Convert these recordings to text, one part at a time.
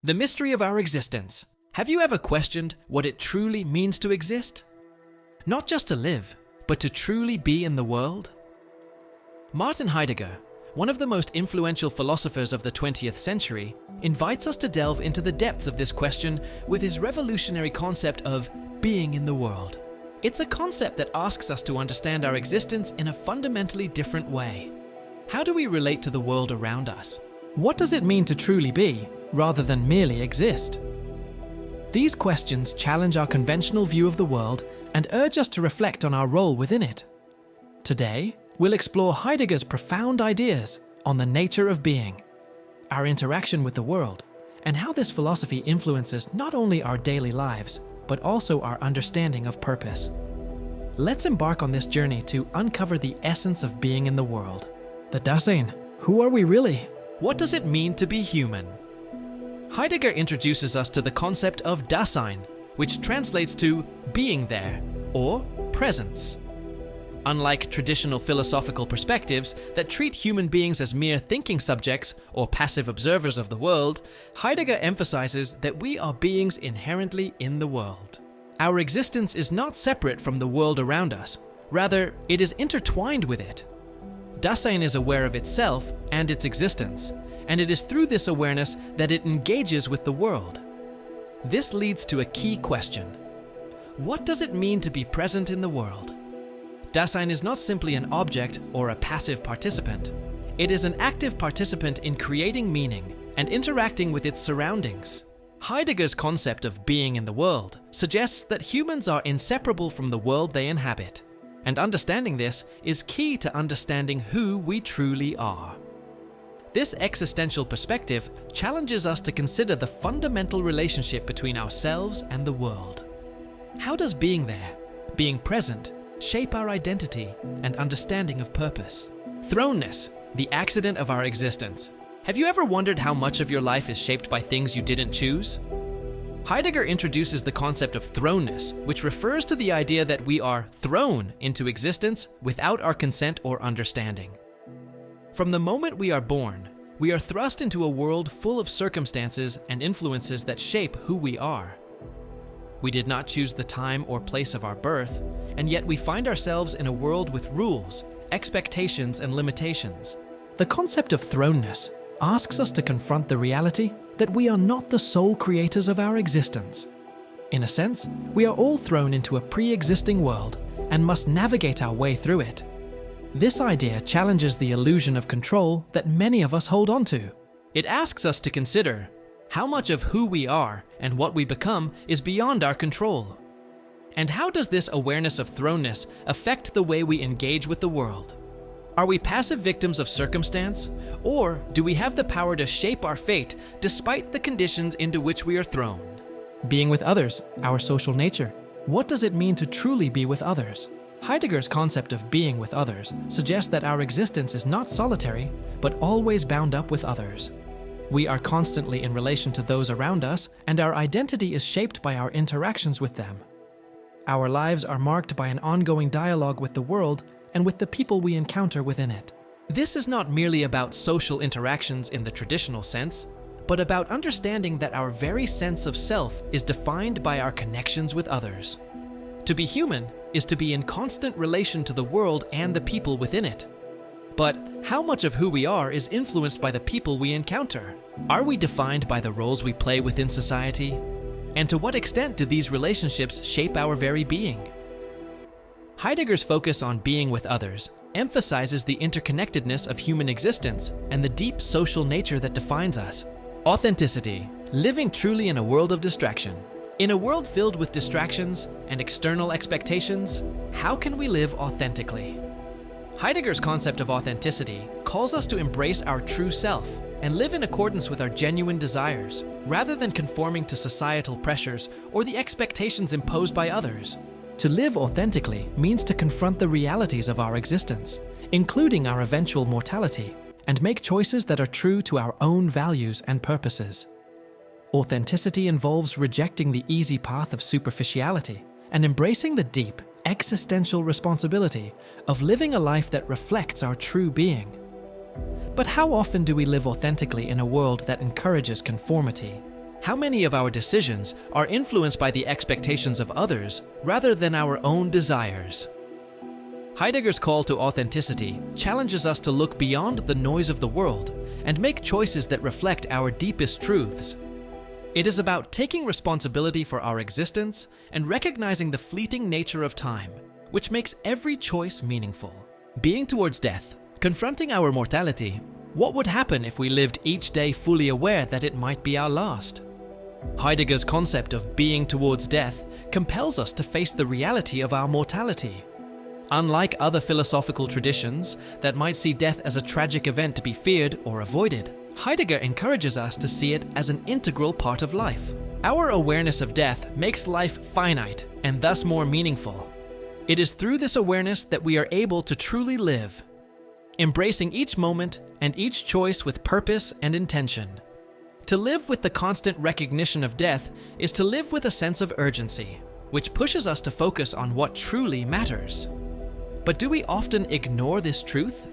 The mystery of our existence. Have you ever questioned what it truly means to exist? Not just to live, but to truly be in the world? Martin Heidegger, one of the most influential philosophers of the 20th century, invites us to delve into the depths of this question with his revolutionary concept of being in the world. It's a concept that asks us to understand our existence in a fundamentally different way. How do we relate to the world around us? What does it mean to truly be, rather than merely exist? These questions challenge our conventional view of the world and urge us to reflect on our role within it. Today, we'll explore Heidegger's profound ideas on the nature of being, our interaction with the world, and how this philosophy influences not only our daily lives, but also our understanding of purpose. Let's embark on this journey to uncover the essence of being in the world. The Dasein. Who are we really? What does it mean to be human? Heidegger introduces us to the concept of Dasein, which translates to being there, or presence. Unlike traditional philosophical perspectives that treat human beings as mere thinking subjects or passive observers of the world, Heidegger emphasizes that we are beings inherently in the world. Our existence is not separate from the world around us. Rather, it is intertwined with it. Dasein is aware of itself and its existence, and it is through this awareness that it engages with the world. This leads to a key question. What does it mean to be present in the world? Dasein is not simply an object or a passive participant. It is an active participant in creating meaning and interacting with its surroundings. Heidegger's concept of being in the world suggests that humans are inseparable from the world they inhabit, and understanding this is key to understanding who we truly are. This existential perspective challenges us to consider the fundamental relationship between ourselves and the world. How does being there, being present, shape our identity and understanding of purpose? Throneness, the accident of our existence. Have you ever wondered how much of your life is shaped by things you didn't choose? Heidegger introduces the concept of throneness, which refers to the idea that we are thrown into existence without our consent or understanding. From the moment we are born, we are thrust into a world full of circumstances and influences that shape who we are. We did not choose the time or place of our birth, and yet we find ourselves in a world with rules, expectations, and limitations. The concept of throneness asks us to confront the reality that we are not the sole creators of our existence. In a sense, we are all thrown into a pre-existing world and must navigate our way through it. This idea challenges the illusion of control that many of us hold on to. It asks us to consider how much of who we are and what we become is beyond our control. And how does this awareness of thrownness affect the way we engage with the world? Are we passive victims of circumstance, or do we have the power to shape our fate despite the conditions into which we are thrown? Being with others, our social nature. What does it mean to truly be with others? Heidegger's concept of being with others suggests that our existence is not solitary, but always bound up with others. We are constantly in relation to those around us, and our identity is shaped by our interactions with them. Our lives are marked by an ongoing dialogue with the world and with the people we encounter within it. This is not merely about social interactions in the traditional sense, but about understanding that our very sense of self is defined by our connections with others. To be human is to be in constant relation to the world and the people within it. But how much of who we are is influenced by the people we encounter? Are we defined by the roles we play within society? And to what extent do these relationships shape our very being? Heidegger's focus on being with others emphasizes the interconnectedness of human existence and the deep social nature that defines us. Authenticity, living truly in a world of distraction. In a world filled with distractions and external expectations, how can we live authentically? Heidegger's concept of authenticity calls us to embrace our true self and live in accordance with our genuine desires, rather than conforming to societal pressures or the expectations imposed by others. To live authentically means to confront the realities of our existence, including our eventual mortality, and make choices that are true to our own values and purposes. Authenticity involves rejecting the easy path of superficiality and embracing the deep, existential responsibility of living a life that reflects our true being. But how often do we live authentically in a world that encourages conformity? How many of our decisions are influenced by the expectations of others rather than our own desires? Heidegger's call to authenticity challenges us to look beyond the noise of the world and make choices that reflect our deepest truths. It is about taking responsibility for our existence and recognizing the fleeting nature of time, which makes every choice meaningful. Being towards death, confronting our mortality, what would happen if we lived each day fully aware that it might be our last? Heidegger's concept of being towards death compels us to face the reality of our mortality. Unlike other philosophical traditions that might see death as a tragic event to be feared or avoided, Heidegger encourages us to see it as an integral part of life. Our awareness of death makes life finite and thus more meaningful. It is through this awareness that we are able to truly live, embracing each moment and each choice with purpose and intention. To live with the constant recognition of death is to live with a sense of urgency, which pushes us to focus on what truly matters. But do we often ignore this truth?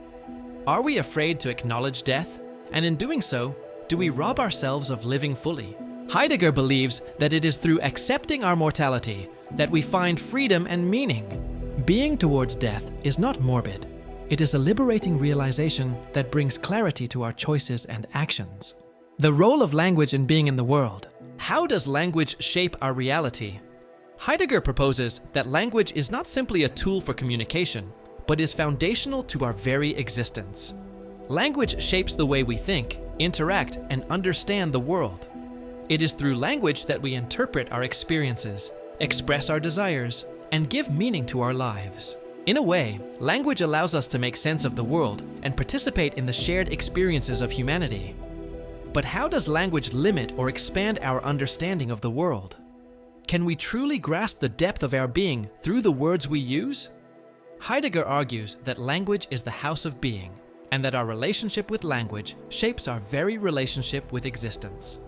Are we afraid to acknowledge death? And in doing so, do we rob ourselves of living fully? Heidegger believes that it is through accepting our mortality that we find freedom and meaning. Being towards death is not morbid. It is a liberating realization that brings clarity to our choices and actions. The role of language in being in the world. How does language shape our reality? Heidegger proposes that language is not simply a tool for communication, but is foundational to our very existence. Language shapes the way we think, interact, and understand the world. It is through language that we interpret our experiences, express our desires, and give meaning to our lives. In a way, language allows us to make sense of the world and participate in the shared experiences of humanity. But how does language limit or expand our understanding of the world? Can we truly grasp the depth of our being through the words we use? Heidegger argues that language is the house of being, and that our relationship with language shapes our very relationship with existence.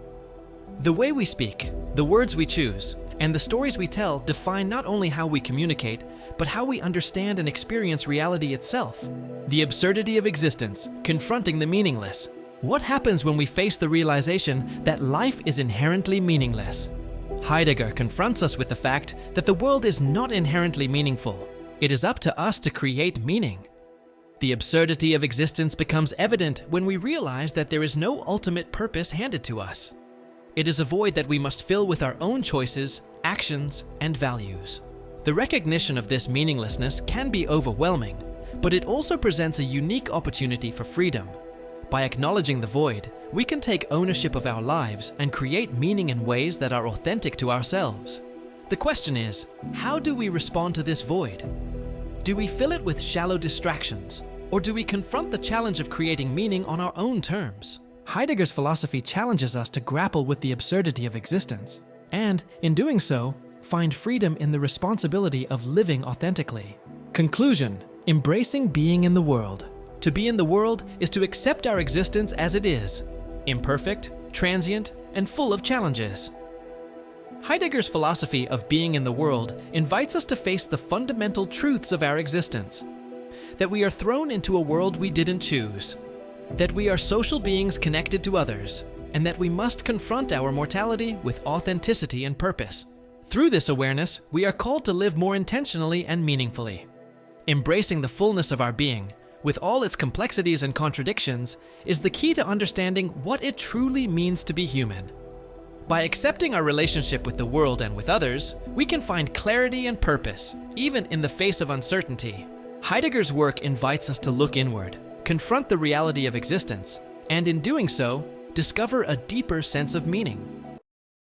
The way we speak, the words we choose, and the stories we tell define not only how we communicate, but how we understand and experience reality itself. The absurdity of existence, confronting the meaningless. What happens when we face the realization that life is inherently meaningless? Heidegger confronts us with the fact that the world is not inherently meaningful. It is up to us to create meaning. The absurdity of existence becomes evident when we realize that there is no ultimate purpose handed to us. It is a void that we must fill with our own choices, actions, and values. The recognition of this meaninglessness can be overwhelming, but it also presents a unique opportunity for freedom. By acknowledging the void, we can take ownership of our lives and create meaning in ways that are authentic to ourselves. The question is, how do we respond to this void? Do we fill it with shallow distractions, or do we confront the challenge of creating meaning on our own terms? Heidegger's philosophy challenges us to grapple with the absurdity of existence, and, in doing so, find freedom in the responsibility of living authentically. Conclusion: embracing being in the world. To be in the world is to accept our existence as it is, imperfect, transient, and full of challenges. Heidegger's philosophy of being in the world invites us to face the fundamental truths of our existence. That we are thrown into a world we didn't choose. That we are social beings connected to others, and that we must confront our mortality with authenticity and purpose. Through this awareness, we are called to live more intentionally and meaningfully. Embracing the fullness of our being, with all its complexities and contradictions, is the key to understanding what it truly means to be human. By accepting our relationship with the world and with others, we can find clarity and purpose, even in the face of uncertainty. Heidegger's work invites us to look inward, confront the reality of existence, and in doing so, discover a deeper sense of meaning.